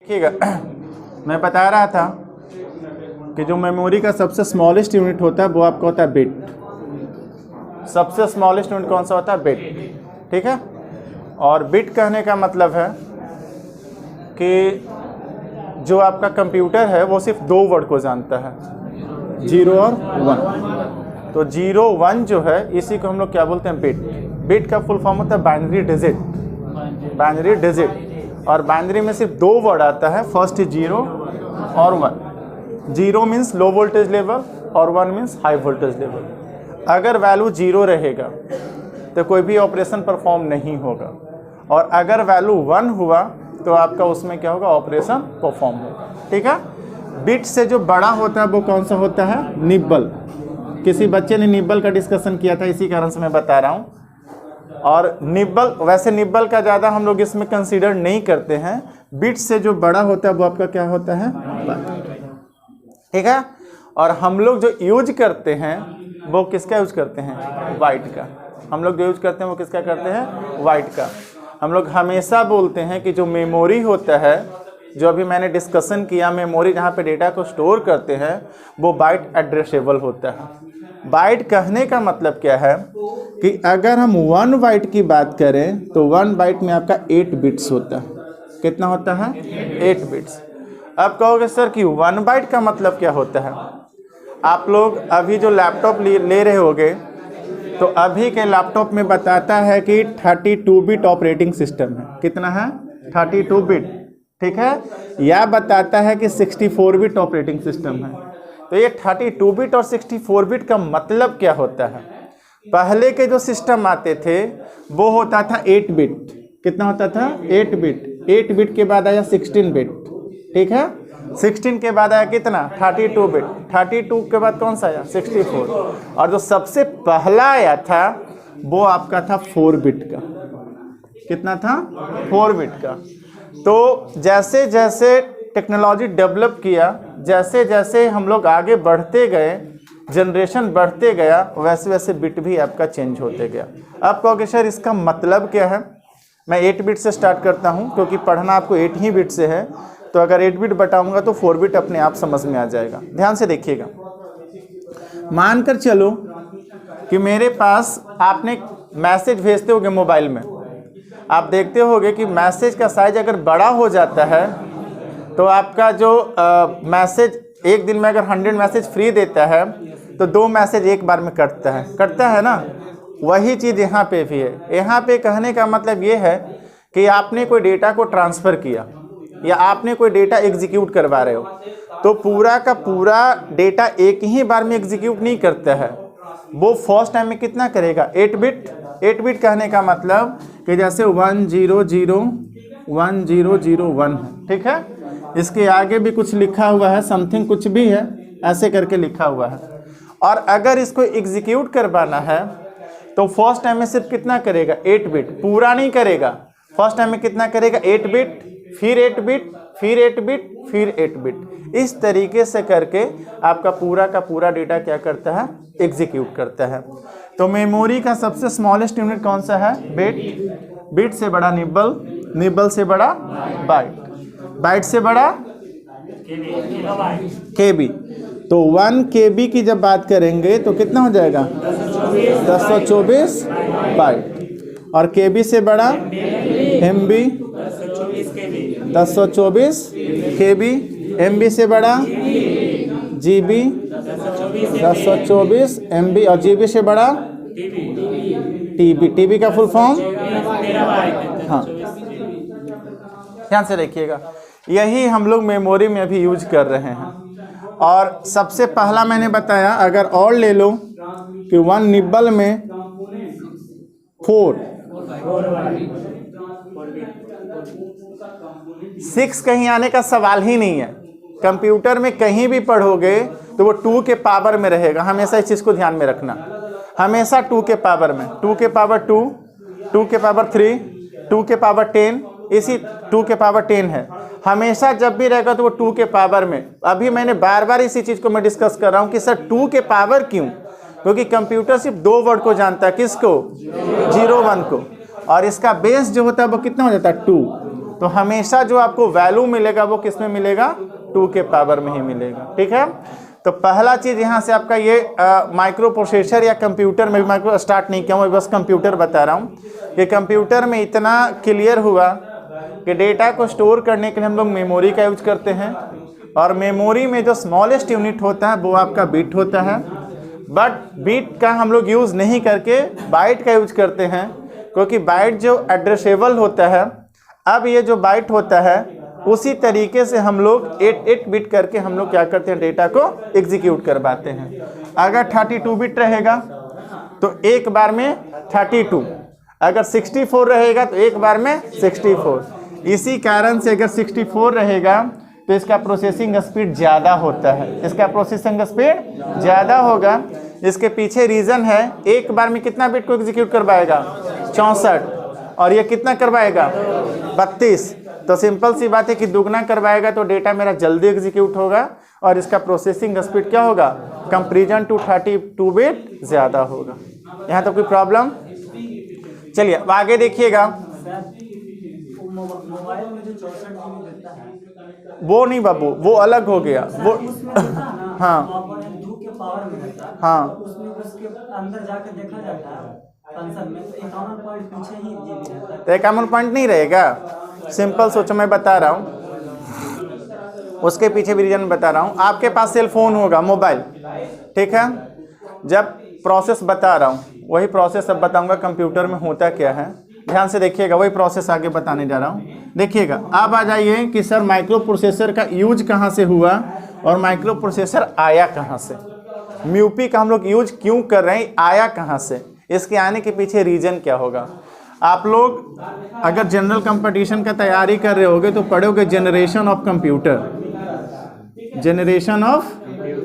देखिएगा, मैं बता रहा था कि जो मेमोरी का सबसे स्मॉलेस्ट यूनिट होता है वो आपका होता है बिट। सबसे स्मॉलेस्ट यूनिट कौन सा होता है? बिट। ठीक है। और बिट कहने का मतलब है कि जो आपका कंप्यूटर है वो सिर्फ दो वर्ड को जानता है, 0 और 1। तो 0 1 जो है इसी को हम लोग क्या बोलते हैं? बिट। बिट का फुल फॉर्म होता है बाइनरी डिजिट। Binary digit. और बाइनरी में सिर्फ दो वर्ड आता है, फर्स्ट इज 0 और 1। 0 मीन्स लो वोल्टेज लेवल और 1 मीन्स हाई वोल्टेज लेवल। अगर वैल्यू 0 रहेगा तो कोई भी ऑपरेशन परफॉर्म नहीं होगा, और अगर वैल्यू 1 हुआ तो आपका उसमें क्या होगा? ऑपरेशन परफॉर्म होगा। ठीक है। बिट से जो बड़ा होता है वो कौन सा होता है? निब्बल। किसी बच्चे ने निब्बल का डिस्कशन किया था, इसी कारण से मैं बता रहा हूँ। और निब्बल, वैसे निब्बल का ज़्यादा हम लोग इसमें कंसीडर नहीं करते हैं। बिट से जो बड़ा होता है वो आपका क्या होता है? ठीक है। और हम लोग जो यूज करते हैं वो किसका यूज करते हैं? वाइट का। हम लोग जो यूज करते हैं वो किसका करते हैं? वाइट का। हम लोग हमेशा बोलते हैं कि जो मेमोरी होता है, जो अभी मैंने डिस्कशन किया, मेमोरी जहाँ पे डेटा को स्टोर करते हैं वो बाइट एड्रेसेबल होता है। बाइट कहने का मतलब क्या है कि अगर हम 1 बाइट की बात करें तो 1 बाइट में आपका 8 बिट्स होता है। कितना होता है? 8 बिट्स। अब कहोगे सर कि 1 बाइट का मतलब क्या होता है? आप लोग अभी जो लैपटॉप ले रहे होगे तो अभी के लैपटॉप में बताता है कि 32 बिट ऑपरेटिंग सिस्टम है। कितना है? 32 बिट। ठीक है। या बताता है कि 64 बिट ऑपरेटिंग सिस्टम है। तो ये 32 बिट और 64 बिट का मतलब क्या होता है? पहले के जो सिस्टम आते थे वो होता था 8 बिट। कितना होता था? 8 बिट। 8 बिट के बाद आया 16 बिट। ठीक है। 16 के बाद आया कितना? 32 बिट। 32 के बाद कौन सा आया? 64। और जो सबसे पहला आया था वो आपका था 4 बिट का। कितना था? 4 बिट का। तो जैसे जैसे टेक्नोलॉजी डेवलप किया, जैसे जैसे हम लोग आगे बढ़ते गए, जनरेशन बढ़ते गया, वैसे वैसे बिट भी आपका चेंज होते गया। आप कहोगे सर इसका मतलब क्या है? मैं 8 बिट से स्टार्ट करता हूं क्योंकि पढ़ना आपको 8 ही बिट से है। तो अगर 8 बिट बताऊंगा तो 4 बिट अपने आप समझ में आ जाएगा। ध्यान से देखिएगा। मानकर चलो कि मेरे पास आपने मैसेज भेजते होगे मोबाइल में, आप देखते होगे कि मैसेज का साइज अगर बड़ा हो जाता है तो आपका जो मैसेज एक दिन में अगर 100 मैसेज फ्री देता है तो 2 मैसेज एक बार में कटता है ना। वही चीज़ यहाँ पे भी है। यहाँ पे कहने का मतलब ये है कि आपने कोई डेटा को ट्रांसफ़र किया या आपने कोई डेटा एग्जीक्यूट करवा रहे हो, तो पूरा का पूरा डेटा एक ही बार में एग्जीक्यूट नहीं करता है। वो फर्स्ट टाइम में कितना करेगा? 8 बिट। 8 बिट कहने का मतलब कि जैसे 1001001 है। ठीक है। इसके आगे भी कुछ लिखा हुआ है, समथिंग कुछ भी है, ऐसे करके लिखा हुआ है। और अगर इसको एग्जीक्यूट करवाना है तो फर्स्ट टाइम में सिर्फ कितना करेगा? 8 बिट। पूरा नहीं करेगा। फर्स्ट टाइम में कितना करेगा? 8 बिट, फिर 8 बिट, फिर 8 बिट, फिर 8 बिट। इस तरीके से करके आपका पूरा का पूरा डेटा क्या करता है? एग्जीक्यूट करता है। तो मेमोरी का सबसे स्मॉलेस्ट यूनिट कौन सा है? बिट। बिट से बड़ा निब्बल, निब्बल से बड़ा बाइट, बाइट से बड़ा केबी। तो 1 केबी की जब बात करेंगे तो कितना हो जाएगा? 1024 बाइट। और केबी से बड़ा एमबी, 1024 केबी। एमबी से बड़ा जीबी, 1024 एमबी। और जीबी से बड़ा टीबी। टीबी का फुल फॉर्म? हाँ, ध्यान से देखिएगा। यही हम लोग मेमोरी में अभी यूज कर रहे हैं। और सबसे पहला मैंने बताया, अगर और ले लो कि 1 निब्बल में 4, 6 कहीं आने का सवाल ही नहीं है। कंप्यूटर में कहीं भी पढ़ोगे तो वो 2 के पावर में रहेगा। हमेशा इस चीज़ को ध्यान में रखना। हमेशा 2 के पावर में, 2 के पावर 2, 2 के पावर 3, 2 के पावर 10, इसी 2 के पावर 10 है। हमेशा जब भी रहेगा तो वो 2 के पावर में। अभी मैंने बार बार इसी चीज़ को मैं डिस्कस कर रहा हूँ कि सर 2 के पावर क्यों? क्योंकि कंप्यूटर सिर्फ 2 वर्ड को जानता है। किसको? 0 1 को। और इसका बेस जो होता है वो कितना हो जाता है? 2। तो हमेशा जो आपको वैल्यू मिलेगा वो किस में मिलेगा, 2 के पावर में ही मिलेगा। ठीक है, तो पहला चीज यहाँ से आपका ये माइक्रो प्रोसेसर या कंप्यूटर में, माइक्रो स्टार्ट नहीं किया हूँ, बस कंप्यूटर बता रहा हूँ कि कंप्यूटर में इतना क्लियर हुआ कि डेटा को स्टोर करने के लिए हम लोग मेमोरी का यूज करते हैं, और मेमोरी में जो स्मॉलेस्ट यूनिट होता है वो आपका बिट होता है, बट बिट का हम लोग यूज़ नहीं करके बाइट का यूज करते हैं, क्योंकि बाइट जो एड्रेसेबल होता है, अब ये जो बाइट होता है उसी तरीके से हम लोग 8 बिट करके हम लोग क्या करते हैं, डेटा को एग्जीक्यूट करवाते हैं। अगर 32 बिट रहेगा तो एक बार में 32, अगर 64 रहेगा तो एक बार में 64। इसी कारण से अगर 64 रहेगा तो इसका प्रोसेसिंग स्पीड ज़्यादा होता है, इसका प्रोसेसिंग स्पीड ज़्यादा होगा। इसके पीछे रीज़न है, एक बार में कितना बिट को एग्जीक्यूट करवाएगा, 64, और ये कितना करवाएगा, 32। तो सिंपल सी बात है कि दुगना करवाएगा तो डेटा मेरा जल्दी एग्जीक्यूट होगा, और इसका प्रोसेसिंग स्पीड क्या होगा, कंपेरिजन टू 32 बिट ज़्यादा होगा। यहाँ तो कोई प्रॉब्लम। चलिए अब आगे देखिएगा। मोबाइल में जो 64 GB देता है वो नहीं बाबू, वो अलग हो गया वो। हाँ के पावर में देता है, हाँ, उसमें उसके अंदर जाकर देखा जाता है फंक्शन में, तो 51 पॉइंट पीछे ही GB रहता है। तो 51 पॉइंट नहीं रहेगा। सिंपल सोचो, मैं बता रहा हूँ, उसके पीछे भी रीजन बता रहा हूँ। आपके पास सेल फोन होगा, मोबाइल, ठीक है। जब प्रोसेस बता रहा हूँ वही प्रोसेस अब बताऊंगा कंप्यूटर में होता क्या है। ध्यान से देखिएगा, वही प्रोसेस आगे बताने जा रहा हूँ। देखिएगा, अब आ जाइए कि सर माइक्रो प्रोसेसर का यूज कहाँ से हुआ और माइक्रो प्रोसेसर आया कहाँ से, म्यूपी का हम लोग यूज क्यों कर रहे हैं, आया कहाँ से, इसके आने के पीछे रीजन क्या होगा। आप लोग अगर जनरल कंपटीशन का तैयारी कर रहे होगे तो पढ़ोगे generation of computer, generation of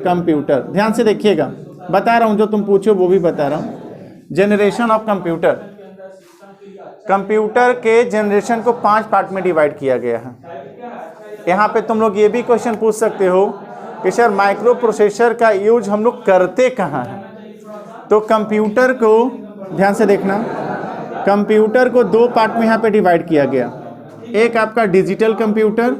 computer. ध्यान से देखिएगा, बता रहा हूँ, जो तुम पूछो वो भी बता रहा हूँ। जनरेशन ऑफ कंप्यूटर, कंप्यूटर के जनरेशन को 5 पार्ट में डिवाइड किया गया है। यहाँ पे तुम लोग ये भी क्वेश्चन पूछ सकते हो कि सर माइक्रो प्रोसेसर का यूज हम लोग करते कहाँ हैं। तो कंप्यूटर को ध्यान से देखना, कंप्यूटर को 2 पार्ट में यहाँ पे डिवाइड किया गया। एक आपका डिजिटल कंप्यूटर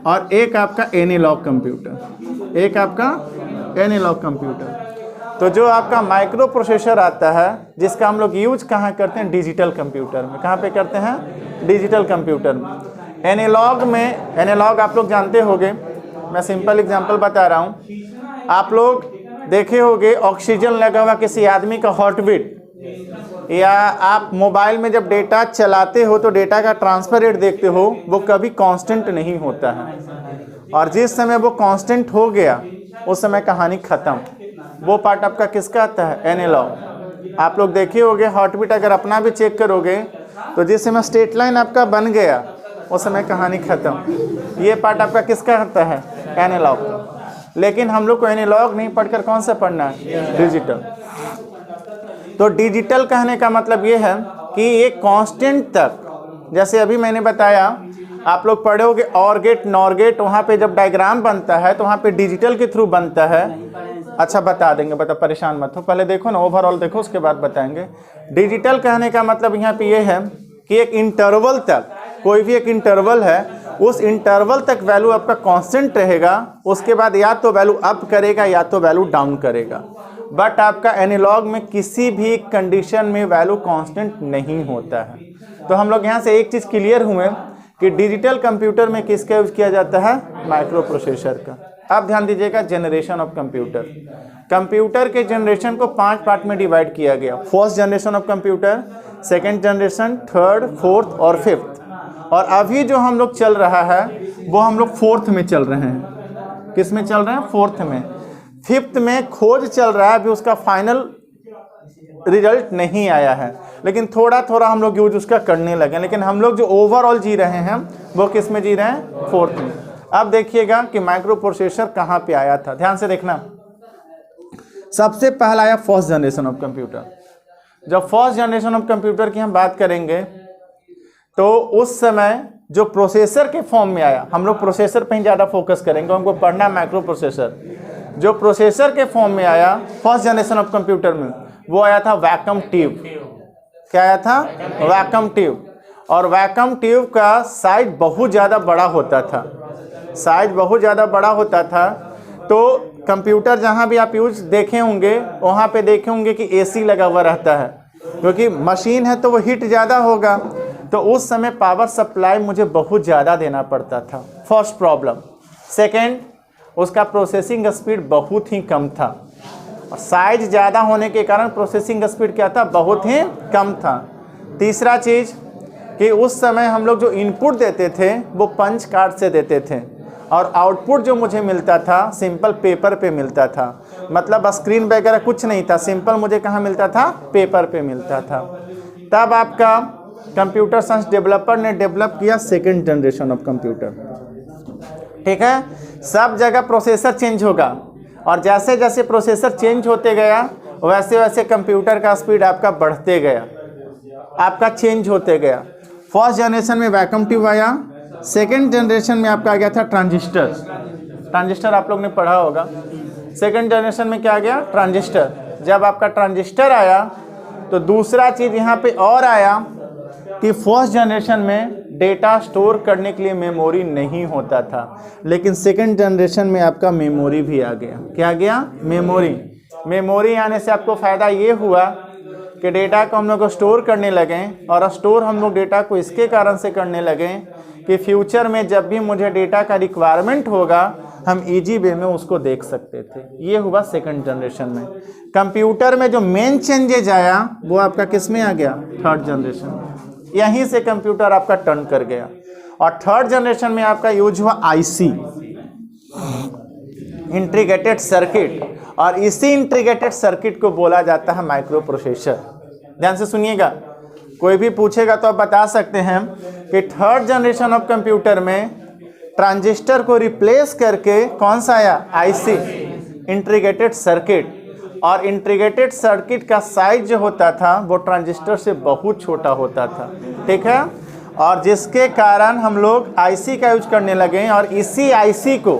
और एक आपका एनालॉग कंप्यूटर, एक आपका एनालॉग कंप्यूटर। तो जो आपका माइक्रो प्रोसेसर आता है जिसका हम लोग यूज कहाँ करते हैं, डिजिटल कंप्यूटर में। कहाँ पे करते हैं, डिजिटल कंप्यूटर में। एनालॉग में, एनालॉग आप लोग जानते होंगे, मैं सिंपल एग्जांपल बता रहा हूँ। आप लोग देखे होंगे ऑक्सीजन लगा हुआ किसी आदमी का हार्ट बीट, या आप मोबाइल में जब डेटा चलाते हो तो डेटा का ट्रांसफर रेट देखते हो, वो कभी कांस्टेंट नहीं होता है, और जिस समय वो कांस्टेंट हो गया उस समय कहानी खत्म। वो पार्ट आपका किसका आता है, एनालॉग। आप लोग देखे होंगे हार्ट बीट अगर अपना भी चेक करोगे तो जिस समय स्ट्रेट लाइन आपका बन गया उस समय कहानी खत्म। ये पार्ट आपका किसका आता है, एनालॉग। लेकिन हम लोग को एनालॉग नहीं पढ़कर कौन सा पढ़ना है, डिजिटल। तो डिजिटल कहने का मतलब ये है कि ये कांस्टेंट तक, जैसे अभी मैंने बताया, आप लोग पढ़े होगे ऑर गेट नॉर गेट, वहाँ पे जब डायग्राम बनता है तो वहाँ पे डिजिटल के थ्रू बनता है। अच्छा बता देंगे, बता, परेशान मत हो, पहले देखो ना, ओवरऑल देखो, उसके बाद बताएंगे। डिजिटल कहने का मतलब यहाँ पे ये है कि एक इंटरवल तक, कोई भी एक इंटरवल है, उस इंटरवल तक वैल्यू आपका कांस्टेंट रहेगा, उसके बाद या तो वैल्यू अप करेगा या तो वैल्यू डाउन करेगा। बट आपका एनालॉग में किसी भी कंडीशन में वैल्यू कांस्टेंट नहीं होता है। तो हम लोग यहाँ से एक चीज़ क्लियर हुए कि डिजिटल कंप्यूटर में किसका यूज किया जाता है, माइक्रो प्रोसेसर का। अब ध्यान दीजिएगा, जनरेशन ऑफ कंप्यूटर। कंप्यूटर के जनरेशन को 5 पार्ट में डिवाइड किया गया। First generation of computer, second generation, third, fourth और फिफ्थ। और अभी जो हम लोग चल रहा है वो हम लोग 4th में चल रहे हैं। किस में चल रहे हैं, 4th में। 5th में खोज चल रहा है, अभी उसका फाइनल रिजल्ट नहीं आया है, लेकिन थोड़ा थोड़ा हम लोग यूज उसका करने लगे। लेकिन हम लोग जो ओवरऑल जी रहे हैं वो किस में जी रहे हैं, 4th में। अब देखिएगा कि माइक्रो प्रोसेसर कहाँ पे आया था, ध्यान से देखना। सबसे पहला आया फर्स्ट जनरेशन ऑफ कंप्यूटर। जब फर्स्ट जनरेशन ऑफ कंप्यूटर की हम बात करेंगे तो उस समय जो प्रोसेसर के फॉर्म में आया, हम लोग प्रोसेसर पे ही ज़्यादा फोकस करेंगे, हमको पढ़ना माइक्रो प्रोसेसर। जो प्रोसेसर के फॉर्म में आया फर्स्ट जनरेशन ऑफ कंप्यूटर में, वो आया था वैक्यूम ट्यूब। क्या आया था, वैक्यूम ट्यूब। और वैक्यूम ट्यूब का साइज बहुत ज़्यादा बड़ा होता था, साइज बहुत ज़्यादा बड़ा होता था। तो कंप्यूटर जहाँ भी आप यूज देखे होंगे वहाँ पे देखे होंगे कि एसी लगा हुआ रहता है, क्योंकि मशीन है तो वो हीट ज़्यादा होगा। तो उस समय पावर सप्लाई मुझे बहुत ज़्यादा देना पड़ता था, फर्स्ट प्रॉब्लम। सेकेंड, उसका प्रोसेसिंग स्पीड बहुत ही कम था, और साइज ज़्यादा होने के कारण प्रोसेसिंग स्पीड क्या था, बहुत ही कम था। तीसरा चीज़ कि उस समय हम लोग जो इनपुट देते थे वो पंच कार्ड से देते थे, और आउटपुट जो मुझे मिलता था सिंपल पेपर पे मिलता था, मतलब स्क्रीन वगैरह कुछ नहीं था, सिंपल मुझे कहाँ मिलता था, पेपर पे मिलता था। तब आपका कंप्यूटर साइंस डेवलपर ने डेवलप किया सेकेंड जनरेशन ऑफ कंप्यूटर। ठीक है, सब जगह प्रोसेसर चेंज होगा, और जैसे जैसे प्रोसेसर चेंज होते गया वैसे वैसे कंप्यूटर का स्पीड आपका बढ़ते गया, आपका चेंज होते गया। फर्स्ट जनरेशन में वैक्यूम ट्यूब आया, सेकेंड जनरेशन में आपका आ गया था ट्रांजिस्टर। ट्रांजिस्टर आप लोग ने पढ़ा होगा। सेकेंड जनरेशन में क्या आ गया, ट्रांजिस्टर। जब आपका ट्रांजिस्टर आया तो दूसरा चीज़ यहाँ पे और आया कि फर्स्ट जनरेशन में डेटा स्टोर करने के लिए मेमोरी नहीं होता था, लेकिन सेकेंड जनरेशन में आपका मेमोरी भी आ गया। क्या आ गया, मेमोरी। मेमोरी आने से आपको फ़ायदा ये हुआ कि डेटा को हम लोग स्टोर करने लगे, और स्टोर हम लोग डेटा को इसके कारण से करने लगे कि फ्यूचर में जब भी मुझे डेटा का रिक्वायरमेंट होगा हम इजी वे में उसको देख सकते थे। ये हुआ सेकंड जनरेशन में। कंप्यूटर में जो मेन चेंजेज आया वो आपका किस में आ गया, थर्ड जनरेशन में। यहीं से कंप्यूटर आपका टर्न कर गया, और थर्ड जनरेशन में आपका यूज हुआ आईसी, इंटीग्रेटेड सर्किट, और इसी इंटीग्रेटेड सर्किट को बोला जाता है माइक्रो प्रोसेसर। ध्यान से सुनिएगा, कोई भी पूछेगा तो आप बता सकते हैं कि थर्ड जनरेशन ऑफ कंप्यूटर में ट्रांजिस्टर को रिप्लेस करके कौन सा आया, आईसी, इंटीग्रेटेड सर्किट। और इंटीग्रेटेड सर्किट का साइज जो होता था वो ट्रांजिस्टर से बहुत छोटा होता था। ठीक है, और जिसके कारण हम लोग आईसी का यूज करने लगे, और इसी आईसी को,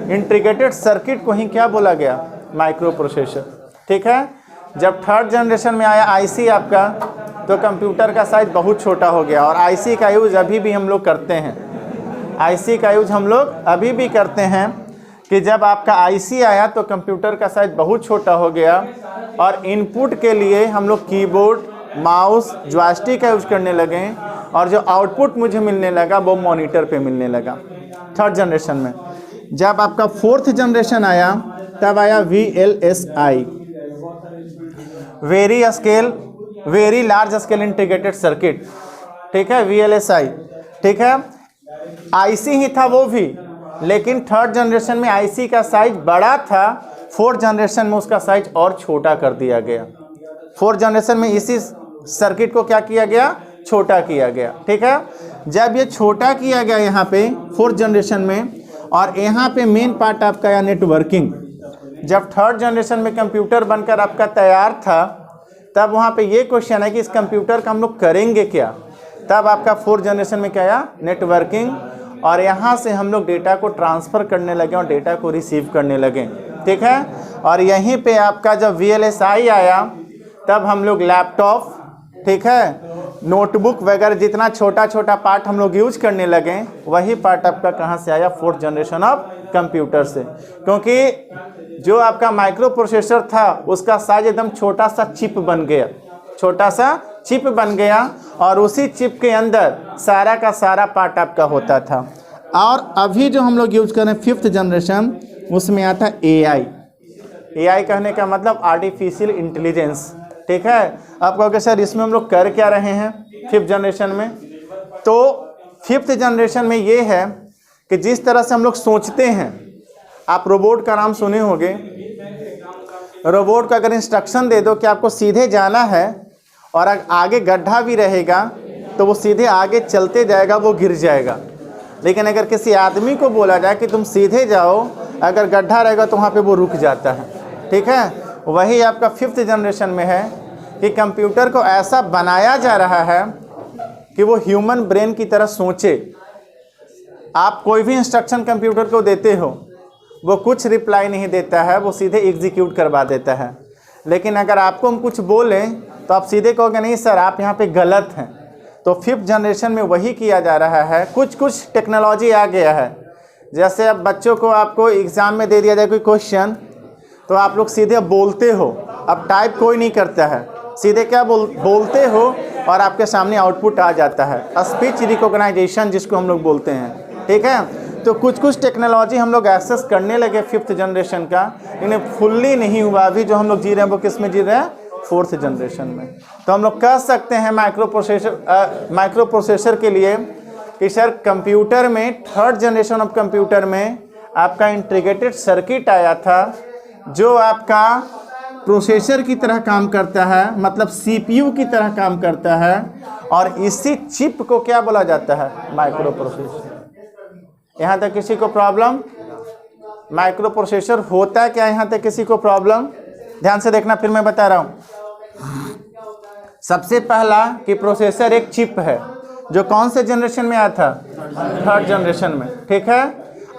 इंटीग्रेटेड सर्किट को ही क्या बोला गया, माइक्रो प्रोसेसर। ठीक है, जब थर्ड जनरेशन में आया आईसी आपका, तो कंप्यूटर का साइज बहुत छोटा हो गया, और आईसी का यूज अभी भी हम लोग करते हैं। आईसी का यूज हम लोग अभी भी करते हैं कि जब आपका आईसी आया तो कंप्यूटर का साइज बहुत छोटा हो गया, और इनपुट के लिए हम लोग कीबोर्ड, माउस, जॉयस्टिक का यूज करने लगे, और जो आउटपुट मुझे मिलने लगा वो मॉनिटर पे मिलने लगा थर्ड जनरेशन में। जब आपका फोर्थ जनरेशन आया तब आया VLSI, very large scale integrated circuit. ठीक है, VLSI। ठीक है, आईसी ही था वो भी, लेकिन थर्ड जनरेशन में आईसी का साइज बड़ा था, फोर्थ जनरेशन में उसका साइज और छोटा कर दिया गया। फोर्थ जनरेशन में इसी सर्किट को क्या किया गया, छोटा किया गया। ठीक है, जब ये छोटा किया गया यहाँ पे फोर्थ जनरेशन में, और यहाँ पे मेन पार्ट आपका आया नेटवर्किंग। जब थर्ड जनरेशन में कंप्यूटर बनकर आपका तैयार था, तब वहाँ पे ये क्वेश्चन है कि इस कंप्यूटर का हम लोग करेंगे क्या। तब आपका फोर्थ जनरेशन में क्या आया, नेटवर्किंग, और यहाँ से हम लोग डेटा को ट्रांसफ़र करने लगे और डेटा को रिसीव करने लगे। ठीक है, और यहीं पे आपका जब VLSI आया तब हम लोग लैपटॉप, ठीक है, नोटबुक वगैरह जितना छोटा छोटा पार्ट हम लोग यूज करने लगे, वही पार्ट आपका कहाँ से आया, फोर्थ जनरेशन ऑफ कंप्यूटर से। क्योंकि जो आपका माइक्रो प्रोसेसर था उसका साइज एकदम छोटा सा चिप बन गया, छोटा सा चिप बन गया, और उसी चिप के अंदर सारा का सारा पार्ट आपका होता था। और अभी जो हम लोग यूज कर रहे हैं फिफ्थ जनरेशन, उसमें आता है AI कहने का मतलब आर्टिफिशियल इंटेलिजेंस। ठीक है, आप कहोगे सर इसमें हम लोग कर क्या रहे हैं फिफ्थ जनरेशन में। तो फिफ्थ जनरेशन में ये है कि जिस तरह से हम लोग सोचते हैं, आप रोबोट का नाम सुने होंगे। रोबोट को अगर इंस्ट्रक्शन दे दो कि आपको सीधे जाना है और आगे गड्ढा भी रहेगा तो वो सीधे आगे चलते जाएगा, वो गिर जाएगा। लेकिन अगर किसी आदमी को बोला जाए कि तुम सीधे जाओ, अगर गड्ढा रहेगा तो वहाँ पे वो रुक जाता है। ठीक है, वही आपका फिफ्थ जनरेशन में है कि कंप्यूटर को ऐसा बनाया जा रहा है कि वो ह्यूमन ब्रेन की तरह सोचे। आप कोई भी इंस्ट्रक्शन कंप्यूटर को देते हो, वो कुछ रिप्लाई नहीं देता है, वो सीधे एग्जीक्यूट करवा देता है। लेकिन अगर आपको हम कुछ बोलें तो आप सीधे कहोगे नहीं सर आप यहाँ पे गलत हैं, तो 5th जनरेशन में वही किया जा रहा है। कुछ कुछ टेक्नोलॉजी आ गया है, जैसे अब बच्चों को आपको एग्ज़ाम में दे दिया जाए कोई क्वेश्चन, तो आप लोग सीधे बोलते हो, अब टाइप कोई नहीं करता है, सीधे क्या बोलते हो और आपके सामने आउटपुट आ जाता है, स्पीच रिकॉग्नाइजेशन जिसको हम लोग बोलते हैं। ठीक है, तो कुछ कुछ टेक्नोलॉजी हम लोग एक्सेस करने लगे 5th जनरेशन का, इन्हें फुल्ली नहीं हुआ अभी। जो हम लोग जी रहे हैं वो किस में जी रहे हैं? 4th जनरेशन में। तो हम लोग कह सकते हैं माइक्रो प्रोसेसर के लिए कि सर कंप्यूटर में 3rd जनरेशन ऑफ कंप्यूटर में आपका इंटीग्रेटेड सर्किट आया था, जो आपका प्रोसेसर की तरह काम करता है, मतलब सीपीयू की तरह काम करता है, और इसी चिप को क्या बोला जाता है? Micro processor. यहाँ तक किसी को प्रॉब्लम? माइक्रो प्रोसेसर होता है क्या? यहाँ तक किसी को प्रॉब्लम? ध्यान से देखना, फिर मैं बता रहा हूँ। सबसे पहला कि प्रोसेसर एक चिप है, जो कौन से जनरेशन में आया था? 3rd जनरेशन में। ठीक है,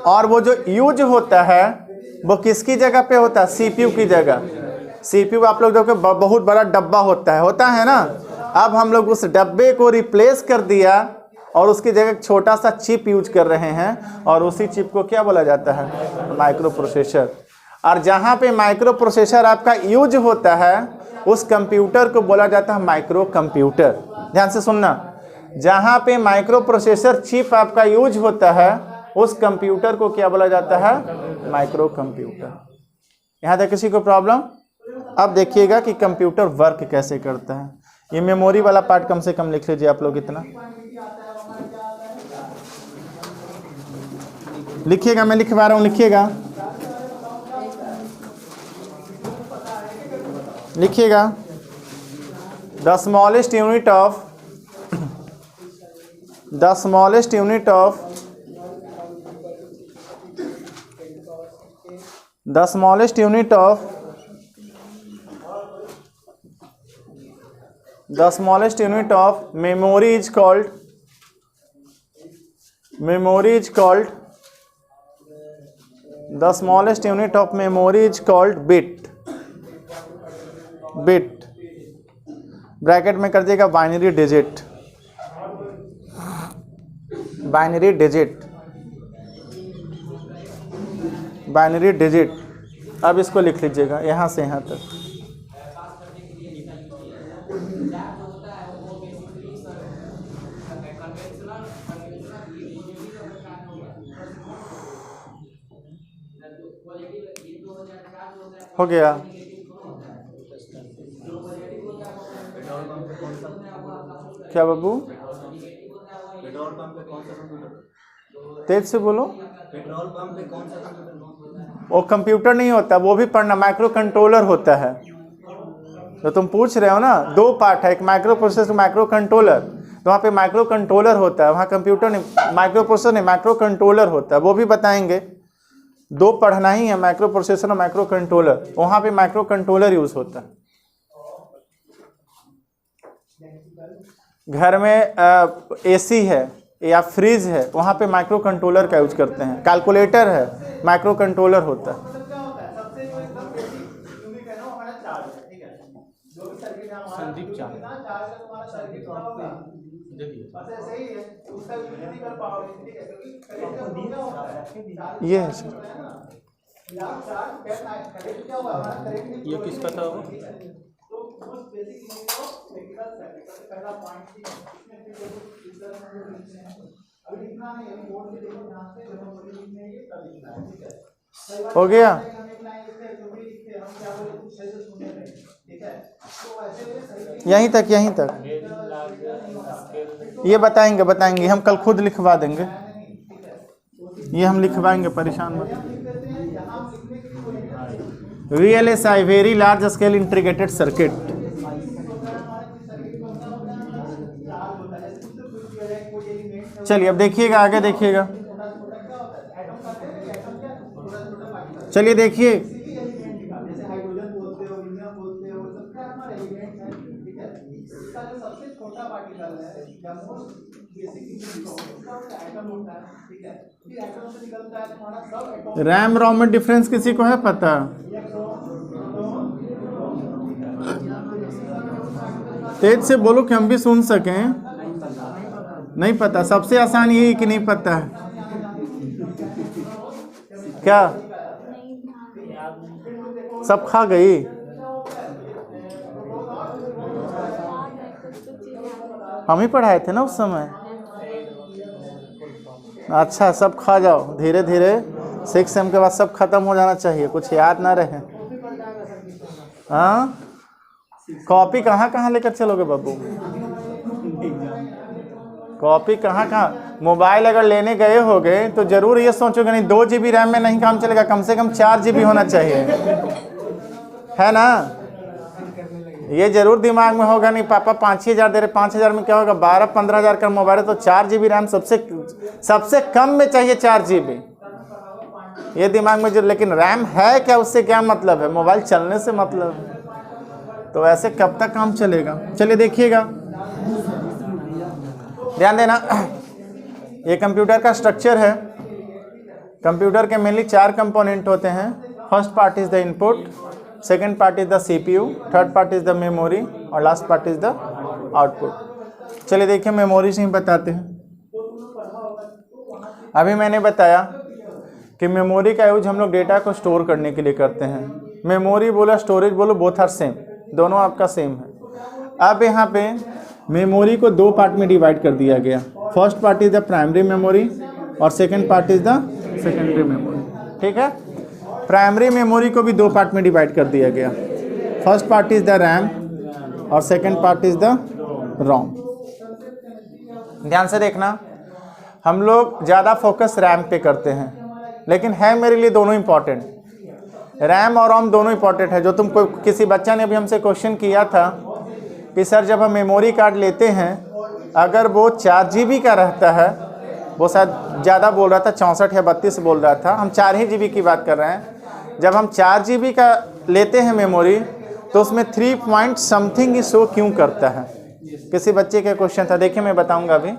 और वो जो यूज होता है वो किसकी जगह पे होता है? सीपीयू की जगह। सीपीयू आप लोग देखो बहुत बड़ा डब्बा होता है ना। अब हम लोग उस डब्बे को रिप्लेस कर दिया और उसकी जगह छोटा सा चिप यूज कर रहे हैं, और उसी चिप को क्या बोला जाता है? Micro processor. और जहाँ पे माइक्रो प्रोसेसर आपका यूज होता है, उस कंप्यूटर को बोला जाता है माइक्रो कंप्यूटर। ध्यान से सुनना, जहाँ पे माइक्रो प्रोसेसर चिप आपका यूज होता है, उस कंप्यूटर को क्या बोला जाता है? Micro computer. यहाँ तक किसी को प्रॉब्लम? अब देखिएगा कि कंप्यूटर वर्क कैसे करता है। ये मेमोरी वाला पार्ट कम से कम लिख लीजिए आप लोग, इतना लिखिएगा, मैं लिखवा रहा हूँ, लिखिएगा लिखिएगा। The smallest unit of the smallest unit of memory is called the smallest unit of memory is called bit। Bracket में कर दिएगा बाइनरी डिजिट। अब इसको लिख लीजिएगा यहाँ से यहाँ तक। हो गया? क्या बाबू? पेट्रोल पंप पे कौन सा कंप्यूटर? तेज से बोलो। पेट्रोल पंप पे कौन सा कंप्यूटर? वो कंप्यूटर नहीं होता, वो भी पढ़ना, माइक्रो कंट्रोलर होता है। तो तुम पूछ रहे हो ना, 2 पार्ट है, एक माइक्रो प्रोसेसर, माइक्रो कंट्रोलर। तो वहाँ पे माइक्रो कंट्रोलर होता है, वहाँ कंप्यूटर नहीं, माइक्रो प्रोसेसर नहीं, माइक्रो कंट्रोलर होता है, वो भी बताएंगे। 2 पढ़ना ही है, माइक्रो प्रोसेसर और माइक्रो कंट्रोलर। वहाँ पे माइक्रो कंट्रोलर यूज होता है। घर में एसी है या फ्रिज है, वहाँ पे माइक्रो कंट्रोलर का यूज करते हैं। कैलकुलेटर है, माइक्रो कंट्रोलर होता है। संदीप चार्ज ये है सर। ये किसका था वो? हो गया? यहीं तक ये बताएंगे हम कल खुद लिखवा देंगे, ये हम लिखवाएंगे, परेशान मत। VLSI very large scale integrated circuit. चलिए अब देखिएगा, आगे देखिएगा। चलिए देखिए, रैम रोम में डिफरेंस किसी को है पता? तेज से बोलो कि हम भी सुन सकें। नहीं पता, सबसे आसान यही कि नहीं पता है क्या? सब खा गई? हम ही पढ़ाए थे ना उस समय। अच्छा, सब खा जाओ धीरे धीरे, 6 सेम के बाद सब खत्म हो जाना चाहिए, कुछ याद ना रहे। हाँ, कॉपी कहाँ कहाँ लेकर चलोगे बाबू? कॉपी कहाँ कहाँ? मोबाइल अगर लेने गए होगे तो जरूर ये सोचोगे नहीं 2 GB रैम में नहीं काम चलेगा, कम से कम 4 GB होना चाहिए, है ना? ये जरूर दिमाग में होगा नहीं पापा 5-6 हज़ार दे रहे, 5 हज़ार में क्या होगा, 12-15 हज़ार का मोबाइल है तो 4 GB रैम सबसे कम में चाहिए, 4 GB। ये दिमाग में जो, लेकिन रैम है क्या, उससे क्या मतलब है? मोबाइल चलने से मतलब है। तो ऐसे कब तक काम चलेगा? चलिए देखिएगा, ध्यान देना। ये कंप्यूटर का स्ट्रक्चर है। कंप्यूटर के मेनली 4 कंपोनेंट होते हैं। First part is the input, second part is the CPU, third part is the memory और last part is the output. चलिए देखिए, मेमोरी से ही बताते हैं। अभी मैंने बताया कि मेमोरी का यूज हम लोग डेटा को स्टोर करने के लिए करते हैं। मेमोरी बोला, स्टोरेज बोलो, बोथ आर सेम, दोनों आपका सेम है। अब यहाँ पे मेमोरी को 2 पार्ट में डिवाइड कर दिया गया। First part is the primary memory और second part is the secondary memory. ठीक है, प्राइमरी मेमोरी को भी 2 पार्ट में डिवाइड कर दिया गया। First part is the RAM और सेकेंड पार्ट इज द रोम। ध्यान से देखना, हम लोग ज़्यादा फोकस रैम पे करते हैं, लेकिन है मेरे लिए दोनों इंपॉर्टेंट। रैम और रोम दोनों इंपॉर्टेंट है। जो तुमको किसी बच्चा ने भी हमसे क्वेश्चन किया था कि सर जब हम मेमोरी कार्ड लेते हैं, अगर वो 4 GB का रहता है, वो शायद ज़्यादा बोल रहा था, 64 या 32 बोल रहा था, हम 4 ही GB की बात कर रहे हैं। जब हम 4 GB का लेते हैं मेमोरी, तो उसमें 3 पॉइंट समथिंग ही शो क्यों करता है? किसी बच्चे का क्वेश्चन था, देखिए मैं बताऊंगा अभी।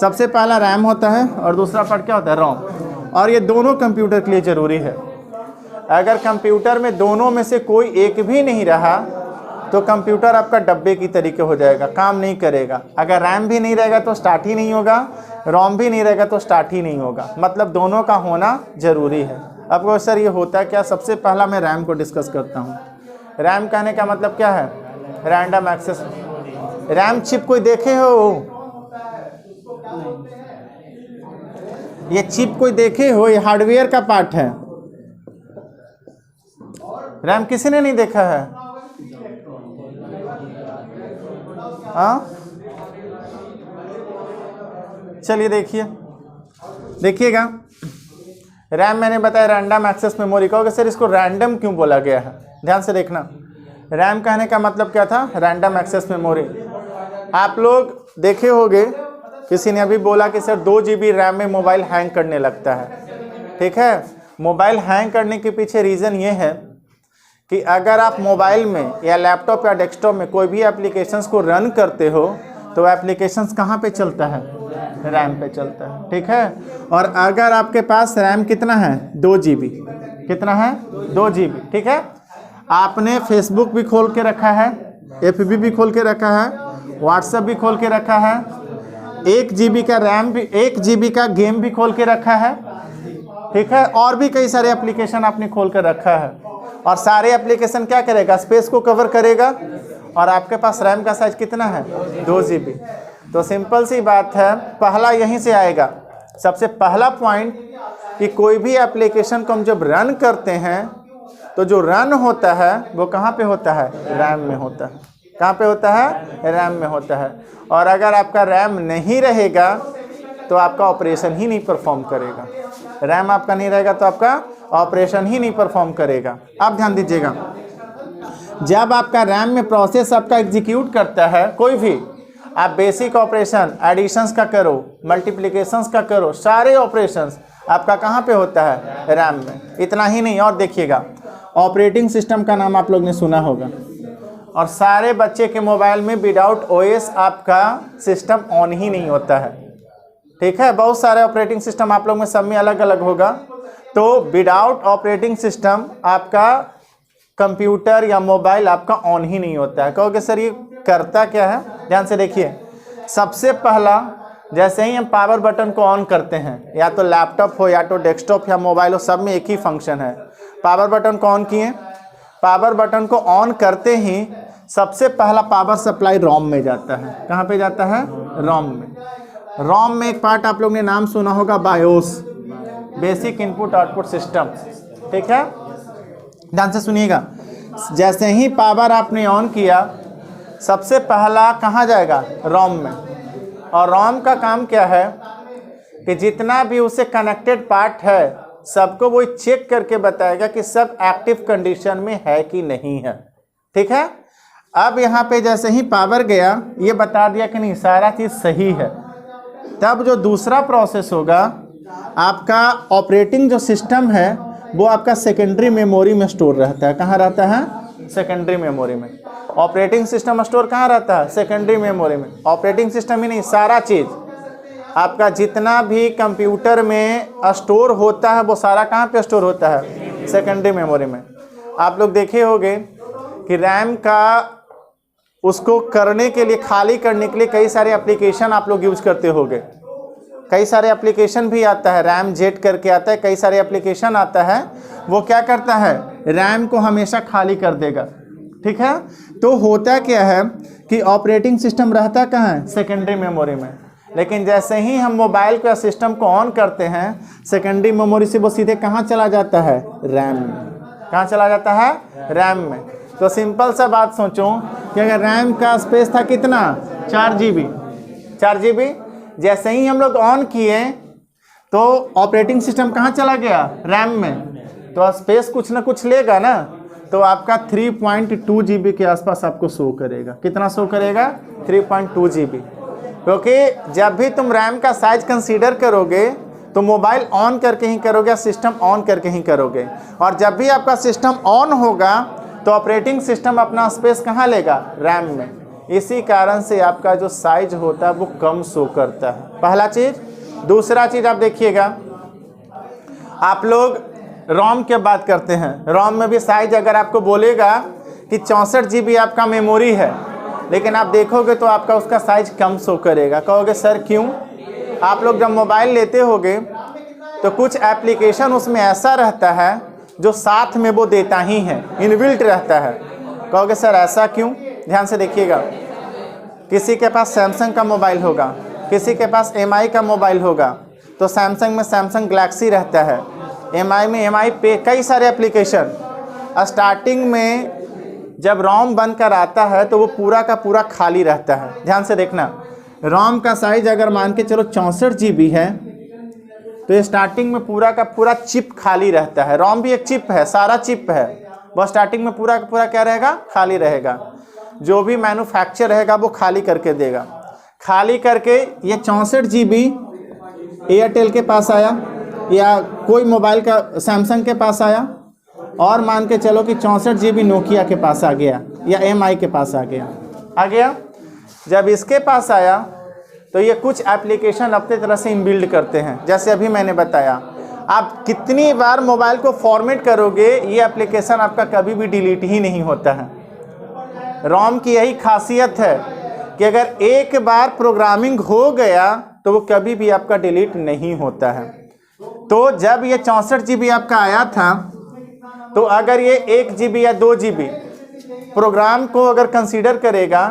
सबसे पहला रैम होता है और दूसरा पार्ट क्या होता है, रोम। और ये दोनों कंप्यूटर के लिए ज़रूरी है। अगर कंप्यूटर में दोनों में से कोई एक भी नहीं रहा तो कंप्यूटर आपका डब्बे की तरीके हो जाएगा, काम नहीं करेगा। अगर रैम भी नहीं रहेगा तो स्टार्ट ही नहीं होगा, रोम भी नहीं रहेगा तो स्टार्ट ही नहीं होगा। मतलब दोनों का होना ज़रूरी है। अब सर ये होता है क्या? सबसे पहला मैं रैम को डिस्कस करता हूँ। रैम कहने का मतलब क्या है? Random access. रैम चिप कोई देखे हो? ये चिप कोई देखे हो? ये हार्डवेयर का पार्ट है। रैम किसी ने नहीं देखा है? हाँ, चलिए देखिएगा। रैम मैंने बताया रैंडम एक्सेस मेमोरी। कहोगे सर इसको रैंडम क्यों बोला गया है? ध्यान से देखना, रैम कहने का मतलब क्या था? Random access memory. आप लोग देखे होंगे, किसी ने अभी बोला कि सर 2 GB रैम में मोबाइल हैंग करने लगता है। ठीक है, मोबाइल हैंग करने के पीछे रीज़न ये है कि अगर आप मोबाइल में या लैपटॉप या डेस्कटॉप में कोई भी एप्लीकेशंस को रन करते हो तो एप्लीकेशंस कहाँ पे चलता है? रैम पे चलता है। ठीक है, और अगर आपके पास रैम कितना है? 2 GB। कितना है? 2 GB। ठीक है, आपने फेसबुक भी खोल के रखा है, FB भी खोल के रखा है, व्हाट्सएप भी खोल के रखा है, 1 GB का रैम भी, 1 GB का गेम भी खोल के रखा है। ठीक है, और भी कई सारे एप्लीकेशन आपने खोल कर रखा है, और सारे एप्लीकेशन क्या करेगा? स्पेस को कवर करेगा। और आपके पास रैम का साइज कितना है? 2 GB। तो सिंपल सी बात है, पहला यहीं से आएगा। सबसे पहला पॉइंट कि कोई भी एप्लीकेशन को हम जब रन करते हैं तो जो रन होता है वो कहाँ पे होता है? रैम में होता है। कहाँ पे होता है? रैम में होता है। और अगर आपका रैम नहीं रहेगा तो आपका ऑपरेशन ही नहीं परफॉर्म करेगा। रैम आपका नहीं रहेगा तो आपका ऑपरेशन ही नहीं परफॉर्म करेगा। अब ध्यान दीजिएगा, जब आपका रैम में प्रोसेस आपका एग्जीक्यूट करता है, कोई भी आप बेसिक ऑपरेशन, एडिशंस का करो, मल्टीप्लिकेशंस का करो, सारे ऑपरेशंस आपका कहाँ पे होता है? रैम में। इतना ही नहीं, और देखिएगा, ऑपरेटिंग सिस्टम का नाम आप लोग ने सुना होगा, और सारे बच्चे के मोबाइल में विदाउट OS आपका सिस्टम ऑन ही नहीं होता है। ठीक है, बहुत सारे ऑपरेटिंग सिस्टम आप लोग में सब में अलग अलग होगा। तो विदाउट ऑपरेटिंग सिस्टम आपका कंप्यूटर या मोबाइल आपका ऑन ही नहीं होता है। कहोगे सर ये करता क्या है? ध्यान से देखिए, सबसे पहला जैसे ही हम पावर बटन को ऑन करते हैं, या तो लैपटॉप हो या तो डेस्कटॉप या मोबाइल हो, सब में एक ही फंक्शन है। पावर बटन को ऑन किए, पावर बटन को ऑन करते ही सबसे पहला पावर सप्लाई रोम में जाता है। कहाँ पे जाता है? रोम में। रोम में एक पार्ट आप लोग ने नाम सुना होगा, BIOS, basic input output system. ठीक है, ध्यान से सुनिएगा। जैसे ही पावर आपने ऑन किया, सबसे पहला कहाँ जाएगा? रोम में। और रोम का काम क्या है कि जितना भी उसे कनेक्टेड पार्ट है सबको वो चेक करके बताएगा कि सब एक्टिव कंडीशन में है कि नहीं है। ठीक है, अब यहाँ पे जैसे ही पावर गया, ये बता दिया कि नहीं सारा चीज़ सही है। तब जो दूसरा प्रोसेस होगा, आपका ऑपरेटिंग जो सिस्टम है वो आपका सेकेंडरी मेमोरी में स्टोर रहता है। कहाँ रहता है? सेकेंडरी मेमोरी में। ऑपरेटिंग सिस्टम स्टोर कहाँ रहता है? सेकेंडरी मेमोरी में। ऑपरेटिंग सिस्टम ही नहीं, सारा चीज़ आपका जितना भी कंप्यूटर में स्टोर होता है वो सारा कहाँ पे स्टोर होता है? सेकेंडरी मेमोरी में। आप लोग देखे होंगे कि रैम का उसको करने के लिए, खाली करने के लिए कई सारे एप्लीकेशन आप लोग यूज करते होंगे। कई सारे एप्लीकेशन भी आता है, रैम जेट करके आता है, कई सारे एप्लीकेशन आता है। वो क्या करता है? रैम को हमेशा खाली कर देगा। ठीक है, तो होता क्या है कि ऑपरेटिंग सिस्टम रहता कहाँ है? सेकेंडरी मेमोरी में। लेकिन जैसे ही हम मोबाइल को या सिस्टम को ऑन करते हैं, सेकेंडरी मेमोरी से वो सीधे कहाँ चला जाता है? रैम में। कहाँ चला जाता है? रैम में। तो सिंपल सा बात सोचो कि अगर रैम का स्पेस था कितना? 4 GB। 4 GB जैसे ही हम लोग ऑन किए तो ऑपरेटिंग सिस्टम कहाँ चला गया? रैम में। तो स्पेस कुछ ना कुछ लेगा ना, तो आपका 3.2 GB के आसपास आपको शो करेगा। कितना शो करेगा? 3.2 GB। क्योंकि जब भी तुम रैम का साइज कंसीडर करोगे तो मोबाइल ऑन करके ही करोगे, सिस्टम ऑन करके ही करोगे। और जब भी आपका सिस्टम ऑन होगा तो ऑपरेटिंग सिस्टम अपना स्पेस कहाँ लेगा? रैम में। इसी कारण से आपका जो साइज होता है वो कम शो करता है। पहला चीज़। दूसरा चीज़ आप देखिएगा, आप लोग रोम की बात करते हैं, रोम में भी साइज अगर आपको बोलेगा कि 64 GB आपका मेमोरी है, लेकिन आप देखोगे तो आपका उसका साइज कम शो करेगा। कहोगे सर क्यों? आप लोग जब मोबाइल लेते होगे तो कुछ एप्लीकेशन उसमें ऐसा रहता है जो साथ में वो देता ही है, इनबिल्ट रहता है। कहोगे सर ऐसा क्यों? ध्यान से देखिएगा, किसी के पास सैमसंग का मोबाइल होगा, किसी के पास MI का मोबाइल होगा, तो सैमसंग में सैमसंग गैलेक्सी रहता है, MI में MI पे कई सारे एप्लीकेशन। स्टार्टिंग में जब रोम बन कर आता है तो वो पूरा का पूरा खाली रहता है। ध्यान से देखना, रोम का साइज अगर मान के चलो 64 GB है तो ये स्टार्टिंग में पूरा का पूरा चिप खाली रहता है। रोम भी एक चिप है, सारा चिप है, वो स्टार्टिंग में पूरा का पूरा क्या रहेगा? खाली रहेगा। जो भी मैन्युफैक्चर रहेगा वो खाली करके देगा। खाली करके ये 64 GB एयरटेल के पास आया या कोई मोबाइल का सैमसंग के पास आया, और मान के चलो कि 64 GB नोकिया के पास आ गया या MI के पास आ गया। जब इसके पास आया तो ये कुछ एप्लीकेशन अपने तरह से इनबिल्ड करते हैं। जैसे अभी मैंने बताया, आप कितनी बार मोबाइल को फॉर्मेट करोगे ये एप्लीकेशन आपका कभी भी डिलीट ही नहीं होता है। रोम की यही खासियत है कि अगर एक बार प्रोग्रामिंग हो गया तो वो कभी भी आपका डिलीट नहीं होता है। तो जब ये 64 GB आपका आया था, तो अगर ये 1 GB या 2 GB प्रोग्राम को अगर कंसीडर करेगा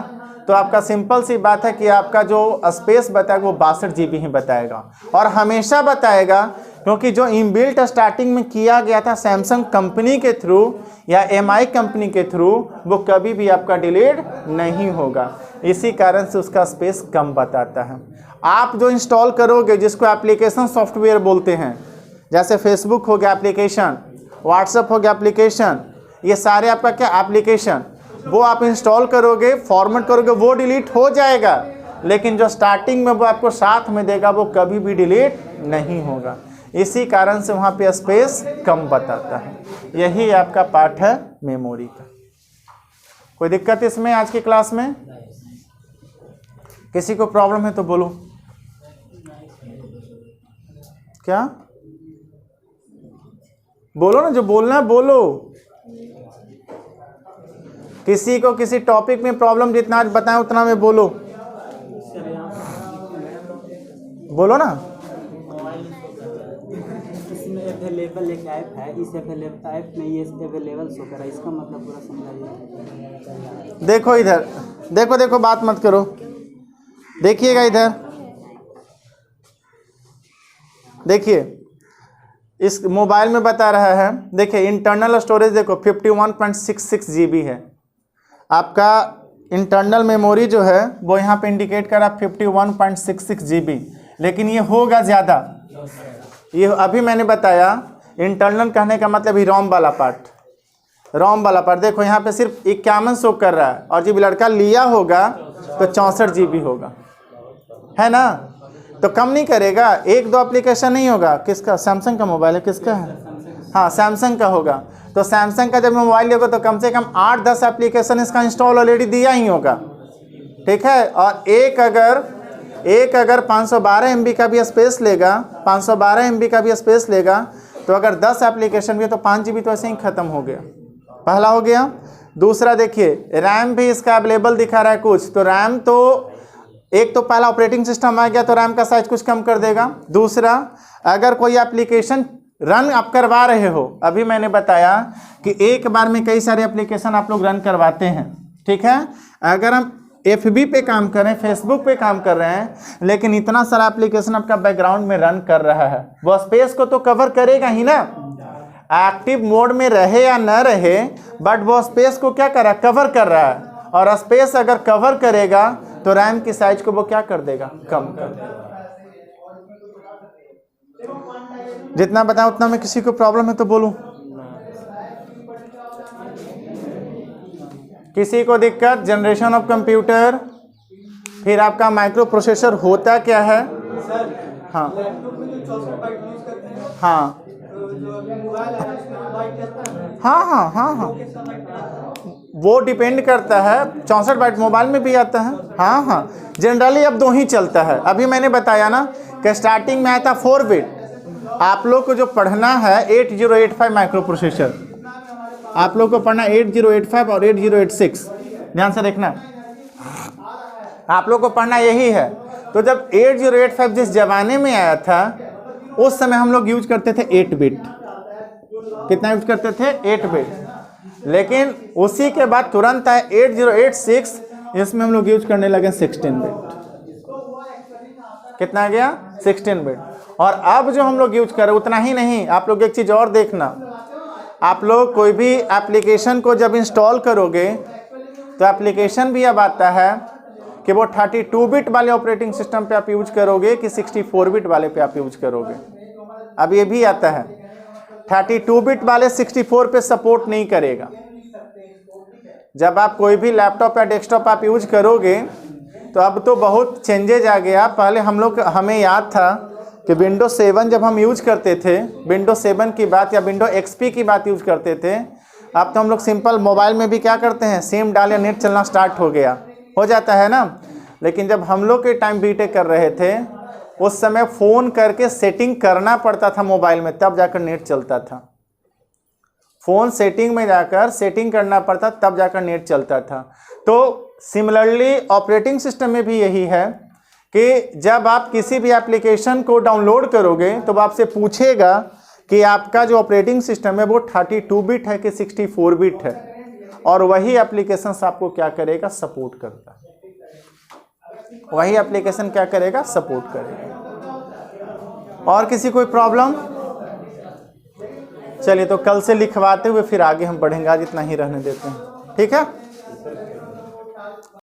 तो आपका सिंपल सी बात है कि आपका जो स्पेस बताएगा वो 62 GB ही बताएगा, और हमेशा बताएगा, क्योंकि जो इनबिल्ट स्टार्टिंग में किया गया था सैमसंग कंपनी के थ्रू या MI कंपनी के थ्रू, वो कभी भी आपका डिलीट नहीं होगा। इसी कारण से उसका स्पेस कम बताता है। आप जो इंस्टॉल करोगे, जिसको एप्लीकेशन सॉफ्टवेयर बोलते हैं, जैसे फेसबुक हो गया एप्लीकेशन, व्हाट्सएप हो गया एप्लीकेशन, ये सारे आपका क्या एप्लीकेशन, वो आप इंस्टॉल करोगे, फॉर्मेट करोगे, वो डिलीट हो जाएगा, लेकिन जो स्टार्टिंग में वो आपको साथ में देगा वो कभी भी डिलीट नहीं होगा। इसी कारण से वहाँ पे स्पेस कम बताता है। यही आपका पार्ट है मेमोरी का। कोई दिक्कत इसमें आज की क्लास में? किसी को प्रॉब्लम है तो बोलो। क्या बोलो ना, जो बोलना है बोलो। किसी को किसी टॉपिक में प्रॉब्लम जितना आज बताएं उतना में बोलो। बोलो ना। इसमें अवेलेबल एक ऐप है, इस अवेलेबल ऐप में ये अवेलेबल शो कर रहा है, इसका मतलब पूरा समझाइए। देखो इधर, देखो देखो, बात मत करो, देखिएगा इधर, देखिए इस मोबाइल में बता रहा है, देखिए इंटरनल स्टोरेज देखो 51.66 GB है आपका। इंटरनल मेमोरी जो है वो यहाँ पे इंडिकेट कर रहा 51.66 GB, लेकिन ये होगा ज़्यादा। ये अभी मैंने बताया इंटरनल कहने का मतलब ही रोम वाला पार्ट, रोम वाला पार्ट। देखो यहाँ पे सिर्फ 51 शो कर रहा है, और जब लड़का लिया होगा तो 64 GB होगा, है ना। तो कम नहीं करेगा, एक दो एप्लीकेशन नहीं होगा। किसका? सैमसंग का मोबाइल है, किसका है? हाँ सैमसंग का होगा। तो सैमसंग का जब मोबाइल होगा तो कम से कम 8-10 एप्लीकेशन इसका इंस्टॉल ऑलरेडी दिया ही होगा, ठीक है। और एक अगर 512 MB का भी स्पेस लेगा, 512 MB का भी स्पेस लेगा, तो अगर 10 एप्लीकेशन भी तो 5 GB तो ऐसे ही ख़त्म हो गया। पहला हो गया। दूसरा देखिए रैम भी इसका अवेलेबल दिखा रहा है कुछ, तो रैम तो एक तो पहला ऑपरेटिंग सिस्टम आ गया तो रैम का साइज कुछ कम कर देगा। दूसरा, अगर कोई एप्लीकेशन रन आप करवा रहे हो, अभी मैंने बताया कि एक बार में कई सारे एप्लीकेशन आप लोग रन करवाते हैं, ठीक है। अगर हम FB पे काम कर रहे हैं, फेसबुक पे काम कर रहे हैं, लेकिन इतना सारा एप्लीकेशन आपका बैकग्राउंड में रन कर रहा है, वो स्पेस को तो कवर करेगा ही ना। एक्टिव मोड में रहे या न रहे, बट वो स्पेस को क्या कर रहा है? कवर कर रहा है। और स्पेस अगर कवर करेगा तो रैम की साइज को वो क्या कर देगा? कम कर देगा। जितना बताऊं उतना में किसी को प्रॉब्लम है तो बोलूं, किसी को दिक्कत? जनरेशन ऑफ कंप्यूटर, फिर आपका माइक्रो प्रोसेसर होता क्या है? हाँ हाँ हाँ हाँ हाँ हाँ, वो डिपेंड करता है। 64 बाइट मोबाइल में भी आता है। हाँ हाँ, जनरली अब 2 ही चलता है। अभी मैंने बताया ना कि स्टार्टिंग में आया था 4 बिट। आप लोग को जो पढ़ना है 8085 माइक्रो प्रोसेसर, आप लोग को पढ़ना 8085 और 8086, ध्यान से देखना, आप लोग को पढ़ना यही है। तो जब 8085 जिस जमाने में आया था उस समय हम लोग यूज करते थे 8 बिट। कितना यूज करते थे? 8 बिट। लेकिन उसी के बाद तुरंत आया 8086, इसमें हम लोग यूज करने लगे 16 बिट। कितना आ गया? 16 बिट। और अब जो हम लोग यूज कर रहे हैं उतना ही नहीं, आप लोग एक चीज और देखना, आप लोग कोई भी एप्लीकेशन को जब इंस्टॉल करोगे तो एप्लीकेशन भी अब आता है कि वो 32 बिट वाले ऑपरेटिंग सिस्टम पे आप यूज करोगे कि 64 बिट वाले पे आप यूज करोगे। अब ये भी आता है, 32 बिट वाले 64 पे सपोर्ट नहीं करेगा। जब आप कोई भी लैपटॉप या डेस्कटॉप आप यूज करोगे तो अब तो बहुत चेंजेज आ गया। पहले हमें याद था कि विंडो 7 जब हम यूज करते थे, विंडो 7 की बात या विंडो XP की बात यूज करते थे। अब तो हम लोग सिंपल मोबाइल में भी क्या करते हैं, सिम डाल या नेट चलना स्टार्ट हो जाता है ना। लेकिन जब हम लोग के टाइम बीटेक कर रहे थे उस समय फ़ोन करके सेटिंग करना पड़ता था मोबाइल में, तब जाकर नेट चलता था। फ़ोन सेटिंग में जाकर सेटिंग करना पड़ता, तब जाकर नेट चलता था। तो सिमिलरली ऑपरेटिंग सिस्टम में भी यही है कि जब आप किसी भी एप्लीकेशन को डाउनलोड करोगे तो वो आपसे पूछेगा कि आपका जो ऑपरेटिंग सिस्टम है वो 32 बिट है कि 64 बिट है, और वही एप्लीकेशन आपको क्या करेगा? सपोर्ट करता है। वही एप्लीकेशन क्या करेगा? सपोर्ट करेगा। और किसी कोई प्रॉब्लम? चलिए, तो कल से लिखवाते हुए फिर आगे हम बढ़ेंगे, आज इतना ही रहने देते हैं, ठीक है।